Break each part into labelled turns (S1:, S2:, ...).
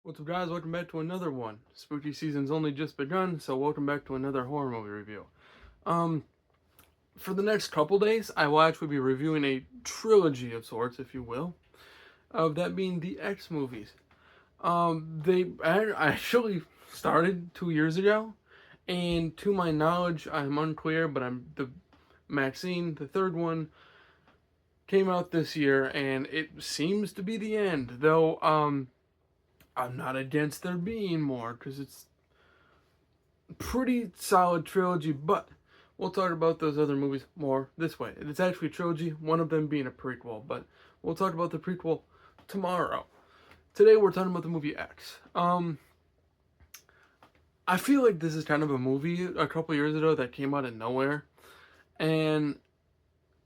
S1: What's up, guys? Welcome back to another one. Spooky season's only just begun, so welcome back to another horror movie review. Um, for the next couple days, I will actually be reviewing a trilogy of sorts, if you will, of that being the X movies. I actually started 2 years ago, and to my knowledge, I'm unclear, but the Maxine, the third one, came out this year, and it seems to be the end. Though, I'm not against there being more because it's pretty solid trilogy, but we'll talk about those other movies more this way. It's actually a trilogy, one of them being a prequel, but we'll talk about the prequel tomorrow. Today we're talking about the movie X. I feel like this is kind of a movie a couple years ago that came out of nowhere, and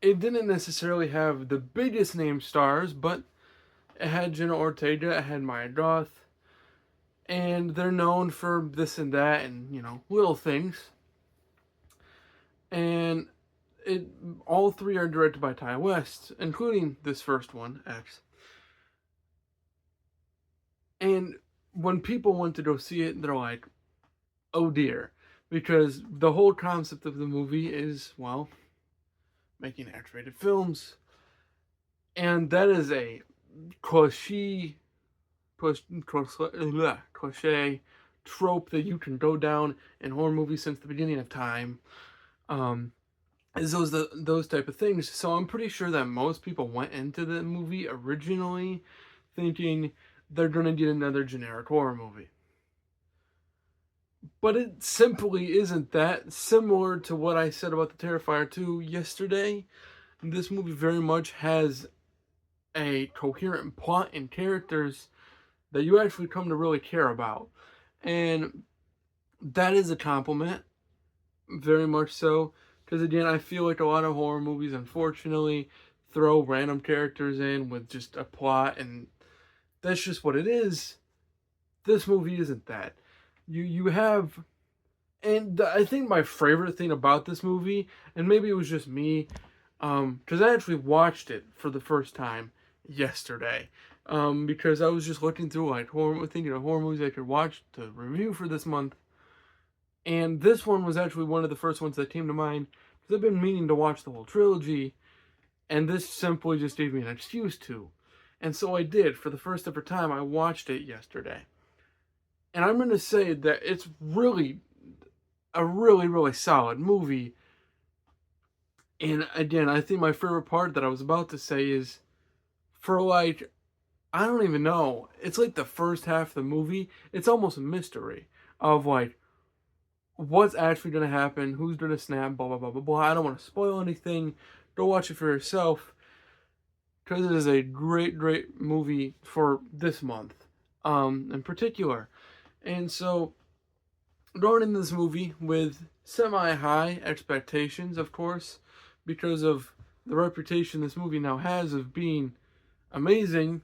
S1: it didn't necessarily have the biggest name stars, but it had Jenna Ortega, it had Maya Goth, and they're known for this and that and, little things. And it all three are directed by Ty West, including this first one, X. And when people went to go see it, they're like, "Oh dear," because the whole concept of the movie is, well, making X-rated films, and that is a cliche, cliche trope that you can go down in horror movies since the beginning of time. Um, is those type of things. So I'm pretty sure that most people went into the movie originally thinking they're gonna get another generic horror movie. But it simply isn't that. Similar to what I said about the Terrifier 2 yesterday, this movie very much has a coherent plot and characters that you actually come to really care about. And that is a compliment, very much so. Because again, I feel like a lot of horror movies, unfortunately, throw random characters in with just a plot, and that's just what it is. This movie isn't that. You have, and I think my favorite thing about this movie, and maybe it was just me, because I actually watched it for the first time yesterday, because I was just looking through like horror, thinking of horror movies I could watch to review for this month, and this one was actually one of the first ones that came to mind because I've been meaning to watch the whole trilogy, and this simply just gave me an excuse to. And so I did. For the first ever time, I watched it yesterday. And I'm going to say that it's really a really, really solid movie. And again, I think my favorite part that I was about to say is for like, I don't even know. It's like the first half of the movie, it's almost a mystery of like, what's actually going to happen, who's going to snap, blah, blah, blah, blah, blah. I don't want to spoil anything. Go watch it for yourself because it is a great, great movie for this month in particular. And so, going into this movie with semi-high expectations, of course, because of the reputation this movie now has of being amazing.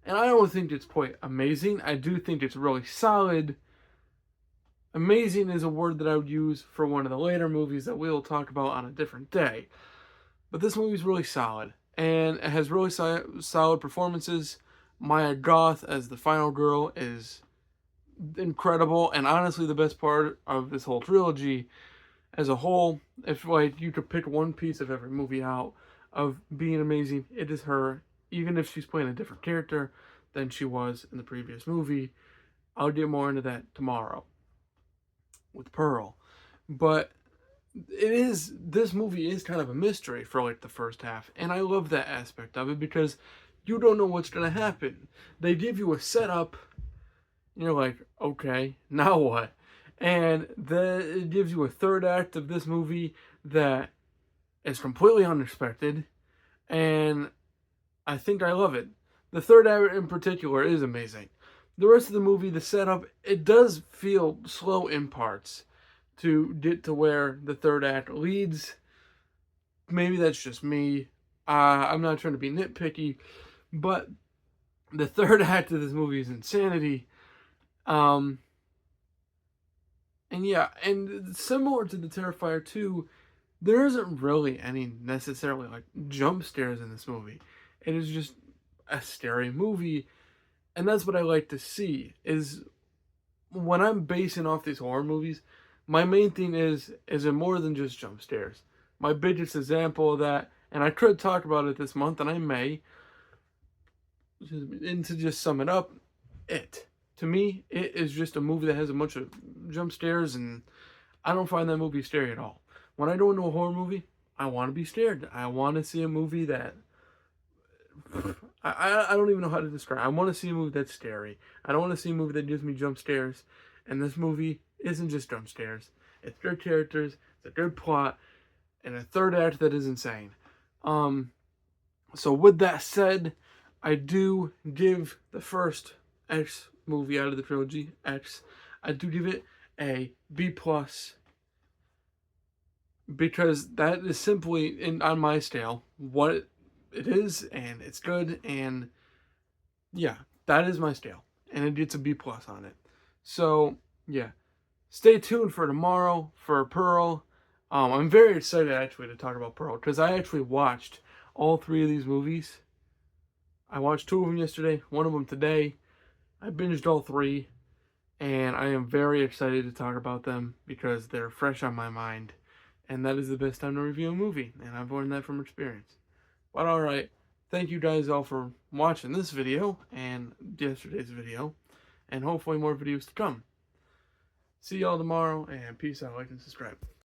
S1: And I don't think it's quite amazing. I do think it's really solid. Amazing is a word that I would use for one of the later movies that we'll talk about on a different day. But this movie is really solid, and it has really solid performances. Maya Goth as the final girl is incredible, and honestly, the best part of this whole trilogy as a whole. If like you could pick one piece of every movie out of being amazing, it is her. Even if she's playing a different character than she was in the previous movie, I'll get more into that tomorrow with Pearl. But this movie is kind of a mystery for like the first half, and I love that aspect of it because you don't know what's gonna happen. They give you a setup, and you're like, okay, now what? And then it gives you a third act of this movie that is completely unexpected, and I think I love it. The third act in particular is amazing. The rest of the movie, the setup, it does feel slow in parts to get to where the third act leads. Maybe that's just me. I'm not trying to be nitpicky, but the third act of this movie is insanity. Um, and yeah, and similar to the Terrifier 2, there isn't really any necessarily like jump scares in this movie. It is just a scary movie, And that's what I like to see, is when I'm basing off these horror movies, my main thing is it more than just jump scares? My biggest example of that, and I could talk about it this month, and I may, and to just sum it up, It. To me, It is just a movie that has a bunch of jump scares, and I don't find that movie scary at all. When I go into a horror movie, I want to be scared. I want to see a movie that I don't even know how to describe. I want to see a movie that's scary. I don't want to see a movie that gives me jump scares. And this movie isn't just jump scares. It's good characters, it's a good plot, and a third act that is insane. So with that said, I do give the first X movie out of the trilogy, X, I do give it a B plus, because that is simply on my scale what it is, and it's good, and yeah, that is my scale, and it gets a B plus on it. So yeah, stay tuned for tomorrow for Pearl. I'm very excited actually to talk about Pearl, because I actually watched all three of these movies. I watched two of them yesterday, one of them today. I binged all three, and I am very excited to talk about them because they're fresh on my mind, and that is the best time to review a movie, and I've learned that from experience. But alright, thank you guys all for watching this video and yesterday's video, and hopefully more videos to come. See y'all tomorrow, and peace out, like and subscribe.